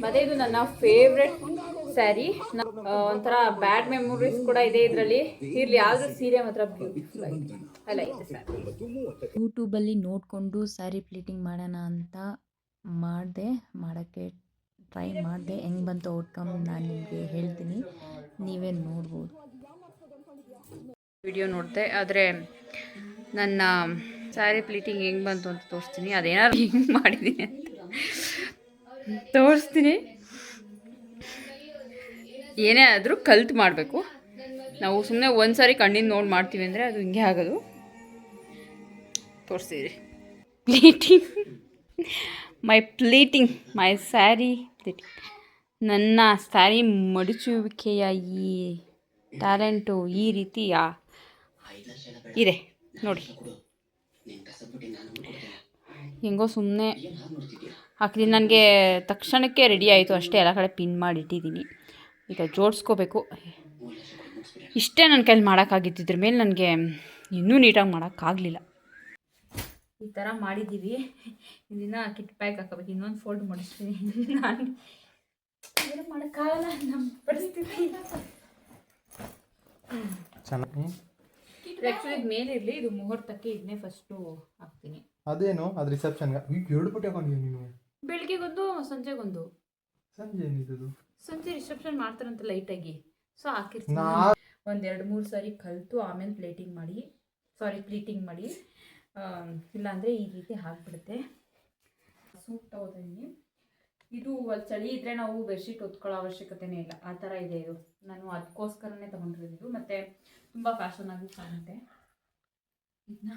ಮತ್ತೆ ಇದು ನನ್ನ ಫೇವ್ರೆಟ್ ಸ್ಯಾರಿ. ಒಂಥರ ಬ್ಯಾಡ್ ಮೆಮೊರೀಸ್ ಕೂಡ ಇದೆ ಇದರಲ್ಲಿ. ಇರಲಿ, ಆದರೂ ಸೀರೆ ಮಾತ್ರ ಬ್ಯೂಟಿಫುಲ್ ಆಗಿದೆ. ಅಲ್ಲ ಇದೆ ಸ್ಯಾರಿ. ಯೂಟ್ಯೂಬಲ್ಲಿ ನೋಡಿಕೊಂಡು ಸ್ಯಾರಿ ಪ್ಲೀಟಿಂಗ್ ಮಾಡೋಣ ಅಂತ ಮಾಡೋಕ್ಕೆ ಟ್ರೈ ಮಾಡಿದೆ. ಹೆಂಗೆ ಬಂತು ಔಟ್ಕಮ್ ನಾನು ನಿಮಗೆ ಹೇಳ್ತೀನಿ, ನೀವೇ ನೋಡ್ಬೋದು. ವಿಡಿಯೋ ನೋಡಿದೆ, ಆದರೆ ನನ್ನ ಸ್ಯಾರಿ ಪ್ಲೀಟಿಂಗ್ ಹೆಂಗೆ ಬಂತು ಅಂತ ತೋರಿಸ್ತೀನಿ. ಅದೇನಾದ್ರು ಹೆಂಗೆ ಮಾಡಿದ್ದೀನಿ ಅಂತ ತೋರಿಸ್ತೀನಿ. ಏನೇ ಆದರೂ ಕಲ್ತು ಮಾಡಬೇಕು. ನಾವು ಸುಮ್ಮನೆ ಒಂದು ಸಾರಿ ಕಣ್ಣಿಂದ ನೋಡಿ ಮಾಡ್ತೀವಿ ಅಂದರೆ ಅದು ಹಿಂಗೆ ಆಗೋದು. ತೋರಿಸ್ತೀರಿ ಪ್ಲೀಟಿಂಗ್ ಮೈ ಸ್ಯಾರಿ ಪ್ಲೀಟಿಂಗ್. ನನ್ನ ಸ್ಯಾರಿ ಮಡಿಚುವಿಕೆಯ ಈ ಟ್ಯಾಲೆಂಟು ಈ ರೀತಿ ಇದೆ ನೋಡಿ. ಹೆಂಗೋ ಸುಮ್ಮನೆ ಹಾಕಿದ್ದೀನಿ. ನನಗೆ ತಕ್ಷಣಕ್ಕೆ ರೆಡಿ ಆಯಿತು ಅಷ್ಟೇ. ಎಲ್ಲ ಕಡೆ ಪಿನ್ ಮಾಡಿ ಇಟ್ಟಿದ್ದೀನಿ. ಈಗ ಜೋಡಿಸ್ಕೋಬೇಕು. ಇಷ್ಟೇ ನನ್ನ ಕೈಲಿ ಮಾಡೋಕ್ಕಾಗಿದ್ದಿದ್ರ ಮೇಲೆ ನನಗೆ ಇನ್ನೂ ನೀಟಾಗಿ ಮಾಡೋಕ್ಕಾಗಲಿಲ್ಲ. ಈ ಥರ ಮಾಡಿದ್ದೀವಿ. ಇದನ್ನು ಕಿಟ್ ಬ್ಯಾಗ್ ಹಾಕೋಬೇಕು. ಇನ್ನೊಂದು ಫೋಲ್ಡ್ ಮಾಡಿಸ್ತೀನಿ. ನಾನು ಏನು ಮಾಡೋಕ್ಕಾಗಲ್ಲ ನಮ್ಮ ಪರಿಸ್ಥಿತಿ. ಆ್ಯಕ್ಚುಲಿ ಮೇಲೆ ಇರಲಿ, ಇದು ಮುಹೂರ್ತಕ್ಕೆ ಇದನ್ನೇ ಫಸ್ಟು ಹಾಕ್ತೀನಿ. ಅದೇನು ಅದು ರಿಸೆಪ್ಷನ್ಗೆ 2 ಪುಟ್ಟ ಹಾಕೊಂಡಿದ್ದೀನಿ ನೀನು. ಬೆಳಗ್ಗೆಗೊಂದು ಸಂಜೆಗೊಂದು. ಸಂಜೆ ಏನಿದ್ದು? ಸಂಜೆ ರಿಸೆಪ್ಷನ್ ಮಾಡ್ತಾರಂತ ಲೈಟಾಗಿ, ಸೊ ಹಾಕಿರ್ತೀನಿ. 1-2-3 ಸಾರಿ ಕಲಿತು ಆಮೇಲೆ ಪ್ಲೇಟಿಂಗ್ ಮಾಡಿ ಇಲ್ಲಾಂದರೆ ಈ ರೀತಿ ಹಾಕ್ಬಿಡುತ್ತೆ. ಸೂಟ್ ತಗೋತೀನಿ. ಇದು ಚಳಿ ಇದ್ದರೆ ನಾವು ಬೆಡ್ಶೀಟ್ ಹೊತ್ಕೊಳ್ಳೋ ಅವಶ್ಯಕತೆನೇ ಇಲ್ಲ, ಆ ಥರ ಇದೆ ಇದು. ನಾನು ಅದಕ್ಕೋಸ್ಕರನೇ ತೊಗೊಂಡಿರೋದು. ಮತ್ತು ತುಂಬ ಫ್ಯಾಷನ್ ಆಗಿ ಕಾಣುತ್ತೆ. ಇದನ್ನ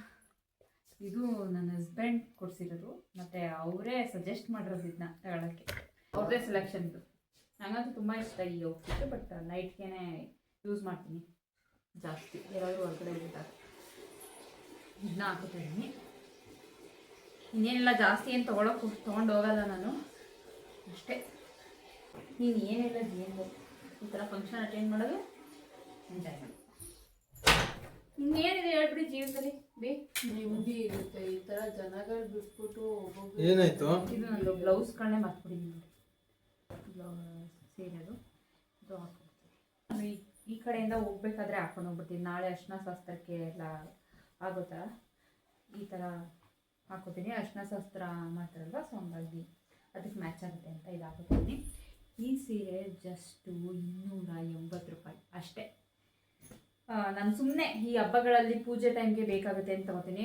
ಇದು ನನ್ನ ಹಸ್ಬೆಂಡ್ ಕೊಡಿಸಿರೋದು, ಮತ್ತು ಅವರೇ ಸಜೆಸ್ಟ್ ಮಾಡಿರೋದು ಇದನ್ನ ತಗೊಳ್ಳೋಕ್ಕೆ. ಅವ್ರದ್ದೇ ಸೆಲೆಕ್ಷನ್ ಇದು. ನನಗಂತೂ ತುಂಬ ಇಷ್ಟ ಈ ಔಟ್ಫಿಟ್ಟು, ಬಟ್ ನೈಟ್ಗೆ ಯೂಸ್ ಮಾಡ್ತೀನಿ ಜಾಸ್ತಿ, ಯಾರಾದರೂ ಹೊರಗಡೆ ಇದ್ದಾಗ ಇದನ್ನ ಹಾಕೋತಿದ್ದೀನಿ. ಇನ್ನೇನೆಲ್ಲ ಜಾಸ್ತಿ ಏನು ತೊಗೊಂಡು ಹೋಗಲ್ಲ ನಾನು, ಅಷ್ಟೇ. ನೀನು ಏನೆಲ್ಲ ಏನು ಈ ಥರ ಫಂಕ್ಷನ್ ಅಟೆಂಡ್ ಮಾಡೋದು, ಎಂಜಾಯ್ ಮಾಡೋದು. ಇನ್ನೇನಿದೆ ಹೇಳ್ಬಿಡಿ ಜೀವನದಲ್ಲಿ ನೆಮ್ಮದಿ ಇರುತ್ತೆ. ಈ ಥರ ಜನಗಳು ಬಿಟ್ಬಿಟ್ಟು ಏನಾಯ್ತು? ಇದು ನಂದು ಬ್ಲೌಸ್ಗಳನ್ನೇ ಮರ್ತ್ಬಿಟ್ಟಿದ್ದೀನಿ ನೋಡಿ, ಸೀರೆದು ಇದು ಹಾಕ್ಬಿಡ್ತೀನಿ. ನಾನು ಈ ಕಡೆಯಿಂದ ಹೋಗ್ಬೇಕಾದ್ರೆ ಹಾಕೊಂಡು ಹೋಗ್ಬಿಡ್ತೀನಿ. ನಾಳೆ ಅರ್ಶಿನ ಶಾಸ್ತ್ರಕ್ಕೆ ಎಲ್ಲ ಆಗೋ ಥರ ಈ ಥರ ಹಾಕೋತೀನಿ. ಅರ್ಶಿನ ಶಾಸ್ತ್ರ ಮಾಡ್ತಾರಲ್ವ, ಸೊ ಹಂಗಾಗಿ ಅದಕ್ಕೆ ಮ್ಯಾಚ್ ಆಗುತ್ತೆ ಅಂತ ಇದು ಹಾಕೋತೀನಿ. ಈ ಸೀರೆ ಜಸ್ಟು 280 ರೂಪಾಯಿ ಅಷ್ಟೇ. ನಾನು ಸುಮ್ಮನೆ ಈ ಹಬ್ಬಗಳಲ್ಲಿ ಪೂಜೆ ಟೈಮ್ಗೆ ಬೇಕಾಗುತ್ತೆ ಅಂತ ತಗೋತೀನಿ.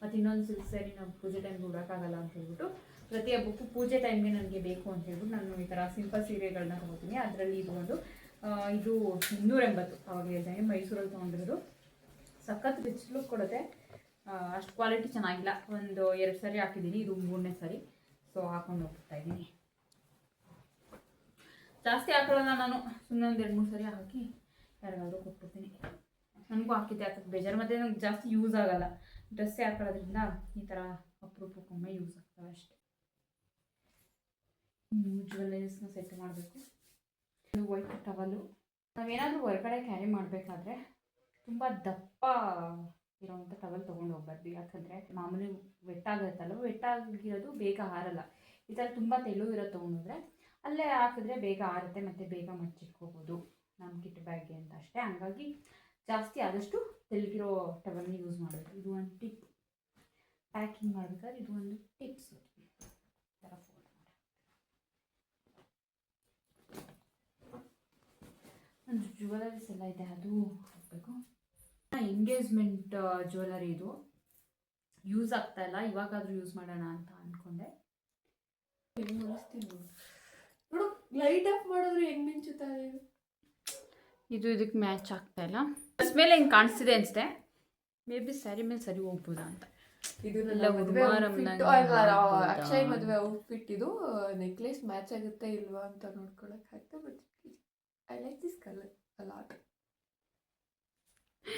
ಮತ್ತು ಇನ್ನೊಂದು ಸಿಲ್ಕ್ ಸ್ಯಾರಿ ನಾವು ಪೂಜೆ ಟೈಮ್ಗೆ ಉಡೋಕ್ಕಾಗಲ್ಲ ಅಂತ ಹೇಳ್ಬಿಟ್ಟು, ಪ್ರತಿ ಹಬ್ಬಕ್ಕೂ ಪೂಜೆ ಟೈಮ್ಗೆ ನನಗೆ ಬೇಕು ಅಂತ ಹೇಳ್ಬಿಟ್ಟು ನಾನು ಈ ಥರ ಸಿಂಪಲ್ ಸೀರೆಗಳನ್ನ ತಗೋತೀನಿ. ಅದರಲ್ಲಿ ಇದು ಒಂದು ಇದು 280 ಅವಾಗ ಹೇಳ್ದಂಗೆ ಮೈಸೂರಲ್ಲಿ ತೊಗೊಂಡಿರೋದು. ಸಖತ್ ರಿಚ್ ಲುಕ್ ಕೊಡುತ್ತೆ. ಅಷ್ಟು ಕ್ವಾಲಿಟಿ ಚೆನ್ನಾಗಿಲ್ಲ. ಒಂದು 2 ಸಾರಿ ಹಾಕಿದ್ದೀನಿ, ಇದು 3ನೇ ಸಾರಿ. ಸೊ ಹಾಕೊಂಡು ಹೋಗ್ತಾ ಇದ್ದೀನಿ. ಜಾಸ್ತಿ ಹಾಕೊಳ್ಳಲ್ಲ ನಾನು, ಸುಮ್ಮನೆ ಒಂದು 2-3 ಸಾರಿ ಹಾಕಿ ಯಾರಿಗಾದ್ರೂ ಕೊಟ್ಬಿಡ್ತೀನಿ. ನನಗೂ ಹಾಕಿದ್ದೆ ಹಾಕಕ್ಕೆ ಬೇಜಾರು, ಮತ್ತು ನನಗೆ ಜಾಸ್ತಿ ಯೂಸ್ ಆಗೋಲ್ಲ. ಡ್ರೆಸ್ಸೇ ಹಾಕೊಳ್ಳೋದ್ರಿಂದ ಈ ಥರ ಅಪರೂಪಕ್ಕೊಮ್ಮೆ ಯೂಸ್ ಆಗ್ತವೆ ಅಷ್ಟೇ. ಜ್ಯುವೆಲ್ಲರೀಸ್ನ ಸೆಟ್ ಮಾಡಬೇಕು. ಇದು ವೈಟ್ ಟವಲು. ನಾವೇನಾದರೂ ಹೊರಗಡೆ ಕ್ಯಾರಿ ಮಾಡಬೇಕಾದ್ರೆ ತುಂಬ ದಪ್ಪ ಇರೋವಂಥ ಟವಲ್ ತೊಗೊಂಡು ಹೋಗ್ಬಾರ್ದು. ಯಾಕಂದರೆ ಮಾಮೂಲಿ ವೆಟ್ಟಾಗಿರುತ್ತಲ್ಲ, ವೆಟ್ಟಾಗಿರೋದು ಬೇಗ ಹಾರಲ್ಲ. ಈ ಥರ ತುಂಬ ತೆಳು ಇರೋದು ತೊಗೊಂಡೋದ್ರೆ ಅಲ್ಲೇ ಹಾಕಿದ್ರೆ ಬೇಗ ಆರುತ್ತೆ ಮತ್ತು ಬೇಗ ಮಚ್ಚಿಟ್ಕೋಬೋದು ನಮ್ಮ ಕಿಟ್ ಬ್ಯಾಗ್ಗೆ ಅಂತ ಅಷ್ಟೇ. ಹಂಗಾಗಿ ಜಾಸ್ತಿ ಆದಷ್ಟು ತೆಳ್ಳಗಿರೋ ಟವಲ್ನ ಯೂಸ್ ಮಾಡಬೇಕು. ಇದು ಒಂದು ಟಿಪ್. ಪ್ಯಾಕಿಂಗ್ ಮಾಡಬೇಕಾದ್ರೆ ಇದು ಒಂದು ಟಿಪ್ಸ್. ಥರ ಫೋಲ್ಡ್ ಮಾಡಿ ಒಂದು ಜ್ಯುವೆಲರೀಸ್ ಎಲ್ಲ ಇದೆ, ಅದು ಹಾಕಬೇಕು. ಎಂಗೇಜ್ಮೆಂಟ್ ಜ್ಯುವೆಲರಿ ಇದು ಯೂಸ್ ಆಗ್ತಾ ಇಲ್ಲ, ಇವಾಗಾದರೂ ಯೂಸ್ ಮಾಡೋಣ ಅಂತ ಅಂದ್ಕೊಂಡೆ. ನೋಡು, ಲೈಟ್ ಆಫ್ ಮಾಡಿದ್ರೆ ಹೆಂಗ್ ಮಿಂಚುತ್ತಾರೆ. ಇದು ಇದಕ್ಕೆ ಮ್ಯಾಚ್ ಆಗ್ತಾ ಇಲ್ಲ. ಡ್ರೆಸ್ ಮೇಲೆ ಹೆಂಗೆ ಕಾಣಿಸ್ತಿದೆ ಅನಿಸುತ್ತೆ. ಮೇ ಬಿ ಸ್ಯಾರಿ ಮೇಲೆ ಸರಿ ಹೋಗ್ಬೋದಾ ಅಂತ. ಇದು ಎಲ್ಲ ಅಕ್ಷಯ್ ಮದುವೆ ಔಟ್ಫಿಟ್. ಇದು ನೆಕ್ಲೆಸ್ ಮ್ಯಾಚ್ ಆಗುತ್ತೆ ಇಲ್ವಾ ಅಂತ ನೋಡ್ಕೊಳಕ್ ಆಗ್ತಾ. But I like this colour a lot.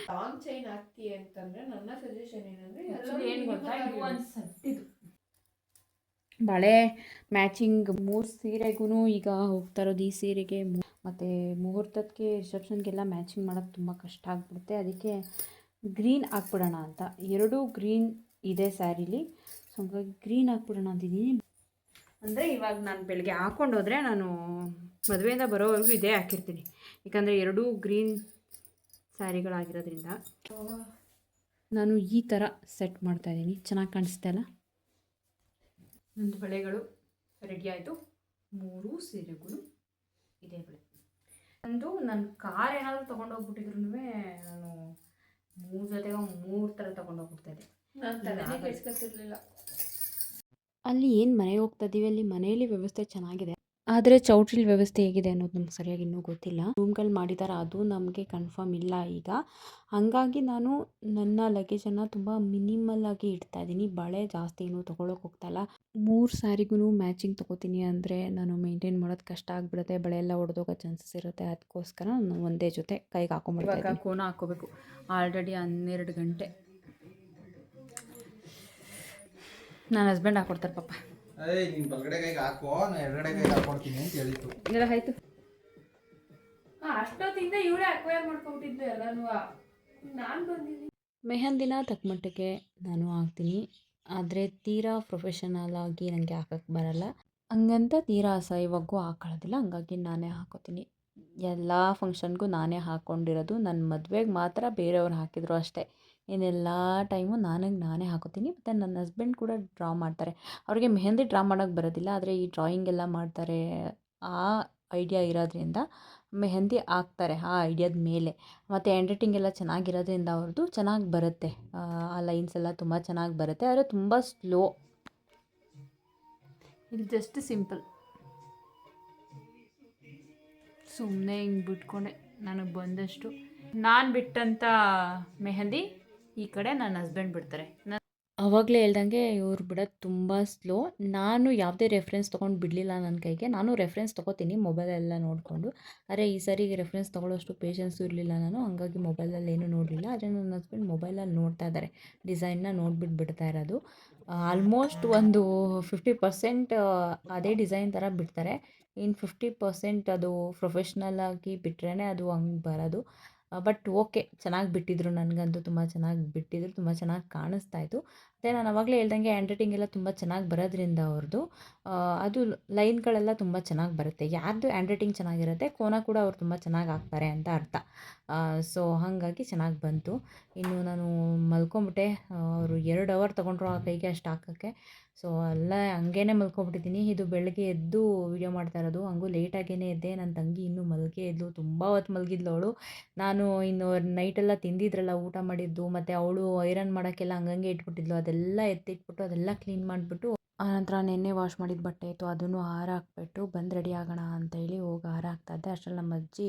Long chain ಹಾಕ್ತಿ ಅಂತಂದ್ರೆ ನನ್ನ ಸಜೆಷನ್ ಏನಂದ್ರೆ ಏನು ಗೊತ್ತಾ, ಇದು ಒಂದು ಸಟ್ಟಿದು ಬಳೆ ಮ್ಯಾಚಿಂಗ್ 3 ಸೀರೆಗೂ ಈಗ ಹೋಗ್ತಾ ಇರೋದು. ಈ ಸೀರೆಗೆ ಮತ್ತು ಮುಹೂರ್ತಕ್ಕೆ ರಿಸೆಪ್ಷನ್ಗೆಲ್ಲ ಮ್ಯಾಚಿಂಗ್ ಮಾಡೋದು ತುಂಬ ಕಷ್ಟ ಆಗಿಬಿಡುತ್ತೆ. ಅದಕ್ಕೆ ಗ್ರೀನ್ ಹಾಕ್ಬಿಡೋಣ ಅಂತ. 2 ಗ್ರೀನ್ ಇದೆ ಸ್ಯಾರಿಲಿ, ಸೊ ಹಂಗಾಗಿ ಗ್ರೀನ್ ಹಾಕ್ಬಿಡೋಣ ಅಂತಿದ್ದೀನಿ. ಅಂದರೆ ಇವಾಗ ನಾನು ಬೆಳಗ್ಗೆ ಹಾಕ್ಕೊಂಡೋದ್ರೆ ನಾನು ಮದುವೆಯಿಂದ ಬರೋವರೆಗೂ ಇದೇ ಹಾಕಿರ್ತೀನಿ. ಯಾಕಂದರೆ 2 ಗ್ರೀನ್ ಸ್ಯಾರಿಗಳಾಗಿರೋದ್ರಿಂದ ನಾನು ಈ ಥರ ಸೆಟ್ ಮಾಡ್ತಾಯಿದ್ದೀನಿ. ಚೆನ್ನಾಗಿ ಕಾಣಿಸ್ತಾ ಇಲ್ಲ. ನಂದು ಬಳೆಗಳು ರೆಡಿ ಆಯಿತು. 3 ಸೀರೆಗಳು ಇದೇ ಬಳೆ. ನನ್ನ ಕಾರ್ ಏನಾದರೂ ತೊಗೊಂಡೋಗ್ಬಿಟ್ಟಿದ್ರು ನಾನು 3 ಜೊತೆಗೆ 3 ಥರ ತೊಗೊಂಡೋಗ್ಬಿಡ್ತಾಯಿದ್ದೆ. ನಾನು ತಲೆನೇ ಕೆಡ್ಸ್ಕೊತಿರ್ಲಿಲ್ಲ. ಅಲ್ಲಿ ಏನು ಮನೆಗೆ ಹೋಗ್ತಾ ಇದ್ದೀವಿ, ಅಲ್ಲಿ ಮನೆಯಲ್ಲಿ ವ್ಯವಸ್ಥೆ ಚೆನ್ನಾಗಿದೆ. ಆದರೆ ಚೌಟ್ರಿಲ್ ವ್ಯವಸ್ಥೆ ಹೇಗಿದೆ ಅನ್ನೋದು ನಮ್ಗೆ ಸರಿಯಾಗಿ ಇನ್ನೂ ಗೊತ್ತಿಲ್ಲ. ರೂಮ್ಗಳು ಮಾಡಿದ್ದಾರೆ, ಅದು ನಮಗೆ ಕನ್ಫರ್ಮ್ ಇಲ್ಲ ಈಗ. ಹಾಗಾಗಿ ನಾನು ನನ್ನ ಲಗೇಜನ್ನು ತುಂಬ ಮಿನಿಮಲ್ ಆಗಿ ಇಡ್ತಾ ಇದ್ದೀನಿ. ಬಳೆ ಜಾಸ್ತಿ ಏನೂ ತೊಗೊಳಕ್ಕೆ ಹೋಗ್ತಾಯಿಲ್ಲ. 3 ಸ್ಯಾರಿಗೂ ಮ್ಯಾಚಿಂಗ್ ತೊಗೋತೀನಿ ಅಂದರೆ ನಾನು ಮೇಂಟೈನ್ ಮಾಡೋದು ಕಷ್ಟ ಆಗಿಬಿಡುತ್ತೆ. ಬಳೆ ಎಲ್ಲ ಒಡೆದೋಗೋ ಚಾನ್ಸಸ್ ಇರುತ್ತೆ. ಅದಕ್ಕೋಸ್ಕರ ನಾನು ಒಂದೇ ಜೊತೆ ಕೈಗೆ ಹಾಕೊಂಡ್ಬಿಡ್ತೀನಿ. ಇವಾಗ ಕೋನ ಹಾಕ್ಕೋಬೇಕು. ಆಲ್ರೆಡಿ 12 ಗಂಟೆ. ನನ್ನ ಹಸ್ಬೆಂಡ್ ಹಾಕ್ಕೊಡ್ತಾರೆ ಪಾಪ. ನೀನು ಬಲಗಡೆ ಕೈಗೆ ಹಾಕೋ, ನಾನು ಎಡಗಡೆ ಕೈಗೆ ಹಾಕೊಡ್ತೀನಿ ಅಂತ ಹೇಳಿತ್ತು. ಎಲ್ಲ ಆಯಿತು. ಅಷ್ಟೊತ್ತಿಂದ ಇವಳೇ ಅಕ್ವೈರ್ ಮಾಡ್ಕೊಂಬಿಟ್ಟಿದ್ದು ಎಲ್ಲನೂ. ನಾನು ಬಂದಿದ್ದೀನಿ. ಮೆಹಂದಿನ ತಕ್ಕಮಟ್ಟಿಗೆ ನಾನು ಹಾಕ್ತೀನಿ, ಆದರೆ ತೀರಾ ಪ್ರೊಫೆಷನಲ್ ಆಗಿ ನನಗೆ ಹಾಕಕ್ಕೆ ಬರಲ್ಲ. ಹಂಗಂತ ತೀರಾ ಅಸಹ್ಯವಾಗೂ ಹಾಕೊಳ್ಳೋದಿಲ್ಲ. ಹಂಗಾಗಿ ನಾನೇ ಹಾಕೋತೀನಿ. ಎಲ್ಲ ಫಂಕ್ಷನ್ಗೂ ನಾನೇ ಹಾಕ್ಕೊಂಡಿರೋದು. ನನ್ನ ಮದುವೆಗೆ ಮಾತ್ರ ಬೇರೆಯವ್ರು ಹಾಕಿದ್ರು ಅಷ್ಟೇ. ಇನ್ನೆಲ್ಲ ಟೈಮು ನಾನೇ ಹಾಕೋತೀನಿ. ಮತ್ತು ನನ್ನ ಹಸ್ಬೆಂಡ್ ಕೂಡ ಡ್ರಾ ಮಾಡ್ತಾರೆ. ಅವ್ರಿಗೆ ಮೆಹಂದಿ ಡ್ರಾ ಮಾಡೋಕ್ಕೆ ಬರೋದಿಲ್ಲ, ಆದರೆ ಈ ಡ್ರಾಯಿಂಗ್ ಎಲ್ಲ ಮಾಡ್ತಾರೆ. ಆ ಐಡಿಯಾ ಇರೋದ್ರಿಂದ ಮೆಹಂದಿ ಹಾಕ್ತಾರೆ ಆ ಐಡಿಯಾದ ಮೇಲೆ. ಮತ್ತು ಹ್ಯಾಂಡ್ ರೈಟಿಂಗ್ ಎಲ್ಲ ಚೆನ್ನಾಗಿರೋದ್ರಿಂದ ಅವ್ರದ್ದು ಚೆನ್ನಾಗಿ ಬರುತ್ತೆ. ಆ ಲೈನ್ಸ್ ಎಲ್ಲ ತುಂಬ ಚೆನ್ನಾಗಿ ಬರುತ್ತೆ, ಆದರೆ ತುಂಬ ಸ್ಲೋ. ಇದು ಜಸ್ಟ್ ಸಿಂಪಲ್. ಸುಮ್ಮನೆ ಹಿಂಗೆ ಬಿಟ್ಕೊಂಡೆ ನನಗೆ ಬಂದಷ್ಟು. ನಾನು ಬಿಟ್ಟಂಥ ಮೆಹಂದಿ ಈ ಕಡೆ ನನ್ನ ಹಸ್ಬೆಂಡ್ ಬಿಡ್ತಾರೆ. ಆವಾಗಲೇ ಹೇಳ್ದಂಗೆ ಇವ್ರು ಬಿಡೋದು ತುಂಬ ಸ್ಲೋ. ನಾನು ಯಾವುದೇ ರೆಫರೆನ್ಸ್ ತೊಗೊಂಡು ಬಿಡಲಿಲ್ಲ ನನ್ನ ಕೈಗೆ. ನಾನು ರೆಫರೆನ್ಸ್ ತೊಗೋತೀನಿ ಮೊಬೈಲೆಲ್ಲ ನೋಡಿಕೊಂಡು. ಆದರೆ ಈ ಸರಿ ರೆಫರೆನ್ಸ್ ತೊಗೊಳ್ಳೋಷ್ಟು ಪೇಷನ್ಸು ಇರಲಿಲ್ಲ ನಾನು. ಹಂಗಾಗಿ ಮೊಬೈಲಲ್ಲಿ ಏನೂ ನೋಡಲಿಲ್ಲ. ಆದರೆ ನನ್ನ ಹಸ್ಬೆಂಡ್ ಮೊಬೈಲಲ್ಲಿ ನೋಡ್ತಾ ಇದ್ದಾರೆ. ಡಿಸೈನ್ನ ನೋಡ್ಬಿಟ್ಟು ಬಿಡ್ತಾ ಇರೋದು. ಆಲ್ಮೋಸ್ಟ್ ಒಂದು 50% ಅದೇ ಡಿಸೈನ್ ಥರ ಬಿಡ್ತಾರೆ. ಇನ್ನು 50% ಅದು ಪ್ರೊಫೆಷ್ನಲಾಗಿ ಬಿಟ್ರೇ ಅದು ಹಂಗೆ ಬರೋದು. ಬಟ್ ಓಕೆ, ಚೆನ್ನಾಗಿ ಬಿಟ್ಟಿದ್ರು. ನನಗಂತೂ ತುಂಬ ಚೆನ್ನಾಗಿ ಬಿಟ್ಟಿದ್ರು. ತುಂಬ ಚೆನ್ನಾಗಿ ಕಾಣಿಸ್ತಾ ಇತ್ತು. ಮತ್ತು ನಾನು ಆವಾಗಲೇ ಹೇಳ್ದಂಗೆ ಹ್ಯಾಂಡ್ ರೈಟಿಂಗ್ ಎಲ್ಲ ತುಂಬ ಚೆನ್ನಾಗಿ ಬರೋದ್ರಿಂದ ಅವ್ರದ್ದು ಅದು ಲೈನ್ಗಳೆಲ್ಲ ತುಂಬ ಚೆನ್ನಾಗಿ ಬರುತ್ತೆ. ಯಾರ್ದು ಹ್ಯಾಂಡ್ ರೈಟಿಂಗ್ ಚೆನ್ನಾಗಿರುತ್ತೆ ಕೋನ ಕೂಡ ಅವ್ರು ತುಂಬ ಚೆನ್ನಾಗಿ ಹಾಕ್ತಾರೆ ಅಂತ ಅರ್ಥ. ಸೊ ಹಾಗಾಗಿ ಚೆನ್ನಾಗಿ ಬಂತು. ಇನ್ನು ನಾನು ಮಲ್ಕೊಂಬಿಟ್ಟೆ. ಅವರು 2 ಅವರ್ ತೊಗೊಂಡ್ರು ಆ ಕೈಗೆ ಅಷ್ಟು ಹಾಕೋಕ್ಕೆ. ಸೊ ಎಲ್ಲ ಹಂಗೇ ಮಲ್ಕೊಂಬಿಟ್ಟಿದ್ದೀನಿ. ಇದು ಬೆಳಗ್ಗೆ ಎದ್ದು ವೀಡಿಯೋ ಮಾಡ್ತಾ ಇರೋದು. ಹಂಗೂ ಲೇಟಾಗೇ ಎದ್ದೆ. ನನ್ನ ತಂಗಿ ಇನ್ನೂ ಮಲ್ಗೇ ಇದ್ಲು. ತುಂಬ ಹೊತ್ತು ಮಲಗಿದ್ಲು ಅವಳು. ನಾನು ಇನ್ನು ನೈಟೆಲ್ಲ ತಿಂದಿದ್ರಲ್ಲ ಊಟ ಮಾಡಿದ್ದು, ಮತ್ತು ಅವಳು ಐರನ್ ಮಾಡೋಕ್ಕೆಲ್ಲ ಹಂಗಂಗೆ ಇಟ್ಬಿಟ್ಟಿದ್ಲು. ಅದೆಲ್ಲ ಎತ್ತಿಟ್ಬಿಟ್ಟು ಅದೆಲ್ಲ ಕ್ಲೀನ್ ಮಾಡಿಬಿಟ್ಟು ಆನಂತರ ನೆನ್ನೆ ವಾಶ್ ಮಾಡಿದ ಬಟ್ಟೆ ಇತ್ತು ಅದನ್ನು ಹಾರ ಹಾಕ್ಬಿಟ್ಟು ಬಂದು ರೆಡಿ ಆಗೋಣ ಅಂತೇಳಿ ಹೋಗಿ ಹಾರ ಹಾಕ್ತಾಯಿದ್ದೆ. ಅಷ್ಟರಲ್ಲಿ ನಮ್ಮ ಅಜ್ಜಿ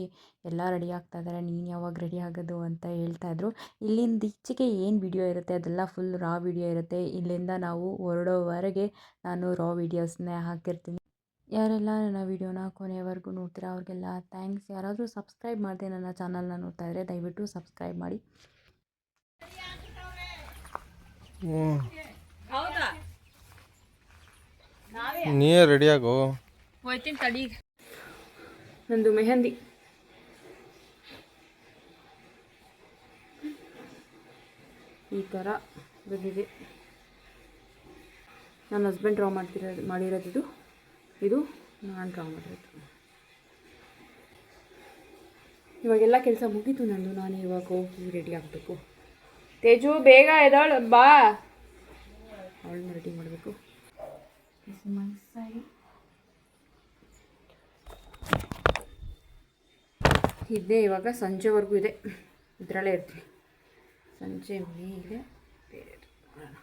ಎಲ್ಲ ರೆಡಿ ಆಗ್ತಾಯಿದ್ದಾರೆ, ನೀನು ಯಾವಾಗ ರೆಡಿ ಆಗೋದು ಅಂತ ಹೇಳ್ತಾಯಿದ್ರು. ಇಲ್ಲಿಂದ ಈಚೆಗೆ ಏನು ವಿಡಿಯೋ ಇರುತ್ತೆ ಅದೆಲ್ಲ ಫುಲ್ ರಾ ವಿಡಿಯೋ ಇರುತ್ತೆ. ಇಲ್ಲಿಂದ ನಾವು ಹೊರಡೋವರೆಗೆ ನಾನು ರಾ ವೀಡಿಯೋಸ್ನೇ ಹಾಕಿರ್ತೀನಿ. ಯಾರೆಲ್ಲ ನನ್ನ ವೀಡಿಯೋನ ಕೊನೆಯವರೆಗೂ ನೋಡ್ತೀರಾ ಅವ್ರಿಗೆಲ್ಲ ಥ್ಯಾಂಕ್ಸ್. ಯಾರಾದರೂ ಸಬ್ಸ್ಕ್ರೈಬ್ ಮಾಡದೆ ನನ್ನ ಚಾನಲ್ನ ನೋಡ್ತಾ ಇದ್ದರೆ ದಯವಿಟ್ಟು ಸಬ್ಸ್ಕ್ರೈಬ್ ಮಾಡಿ. ನೀವೇ ರೆಡಿಯಾಗೋ. ಹೋಯ್ತೀನಿ ತಡಿ. ನಂದು ಮೆಹಂದಿ ಈ ಥರ ಬಂದಿದೆ. ನನ್ನ ಹಸ್ಬೆಂಡ್ ಡ್ರಾ ಮಾಡಿರೋದು ಇದು ನಾನು ಡ್ರಾ ಮಾಡಿರೋದು. ಇವಾಗೆಲ್ಲ ಕೆಲಸ ಮುಗೀತು ನಂದು. ನಾನು ಇವಾಗ ಹೋಗಿ ರೆಡಿ ಆಗಬೇಕು. ತೇಜು ಬೇಗ ಎದ್ದಾಳು ಬಾ. ಅವಳನ್ನ ರೆಡಿ ಮಾಡಬೇಕು. ಇದೇ ಇವಾಗ ಸಂಜೆವರೆಗೂ ಇದೆ. ಇದರಲ್ಲೇ ಇರ್ತೀನಿ. ಸಂಜೆ ಮೇಲೆ ಬೇರೆ ನೋಡೋಣ.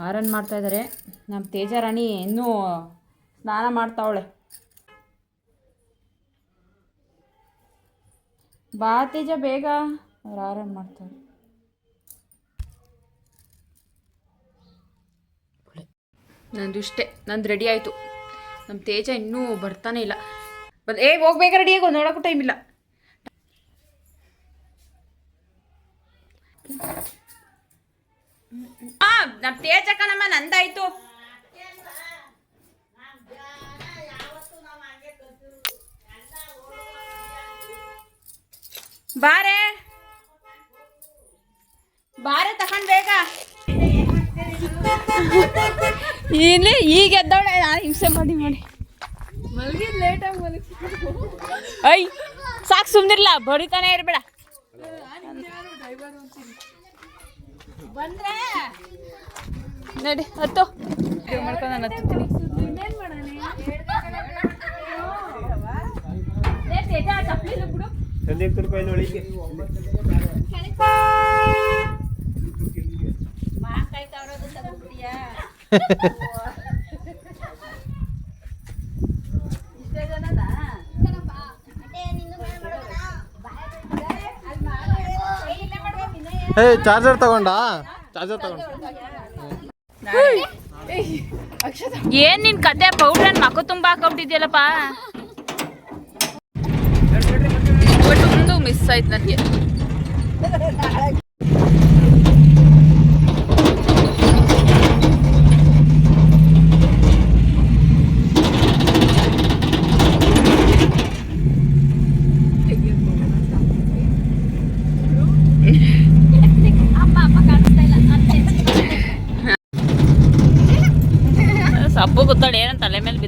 ಆರನ್ ಮಾಡ್ತಾಯಿದ್ದಾರೆ. ನಮ್ಮ ತೇಜಾರಾಣಿ ಇನ್ನೂ ಸ್ನಾನ ಮಾಡ್ತಾವಳೆ. ಬಾ ತೇಜ ಬೇಗ. ಅವ್ರು ಆರನ್ ಮಾಡ್ತಾರೆ. ನಂದು ಇಷ್ಟೇ. ನಂದು ರೆಡಿ ಆಯಿತು. ನಮ್ಮ ತೇಜ ಇನ್ನೂ ಬರ್ತಾನೆ ಇಲ್ಲ. ಹೋಗ್ಬೇಕ ರೆಡಿಯಾಗೋ, ನೋಡೋಕ್ಕೂ ಟೈಮ್ ಇಲ್ಲ. ನಮ್ಮ ತೇಜ ಕಣಮ್ಮ, ನಂದಾಯ್ತು. ಬಾರೆ ಬಾರೆ ತಕೊಂಡ್ ಬೇಗ. ಇಲ್ಲಿ ಈಗ ಎದ್ದವಳೆ. ನಾನು ಹಿಂಸೆ ಮಾಡಿ ಮಲಗಿದ್ ಲೇಟಾಗಿ ಮಲಗಿ. ಐ ಸಾಕು, ಸುಮ್ಮನಿರ್ಲ, ಬಡಿತಾನೆ ಇರಬೇಡ. ಬಂದ್ರೆ ನಡಿ ಹತ್ತು ಮಾಡ್ಕೊಂಡು ನಾನು ಹತ್ತೀನಿ. ಚಾರ್ಜರ್ ತಗೊಂಡ. ಚಾರ್ಜರ್ ತಗೊಂಡ. ಏನ್ ನಿನ್ ಕತೆ? ಪೌಡ್ರನ್ ಮಕ್ಕ ತುಂಬಾ ಹಾಕೊಂಡಿದ್ಯಲ್ಲಪ್ಪ. ಒಂದು ಮಿಸ್ ಆಯ್ತು ನನಗೆ. ಸಬ್ಬು ಗೊತ್ತಾಳೆ ಏನಂತ ತಲೆ ಮೇಲೆ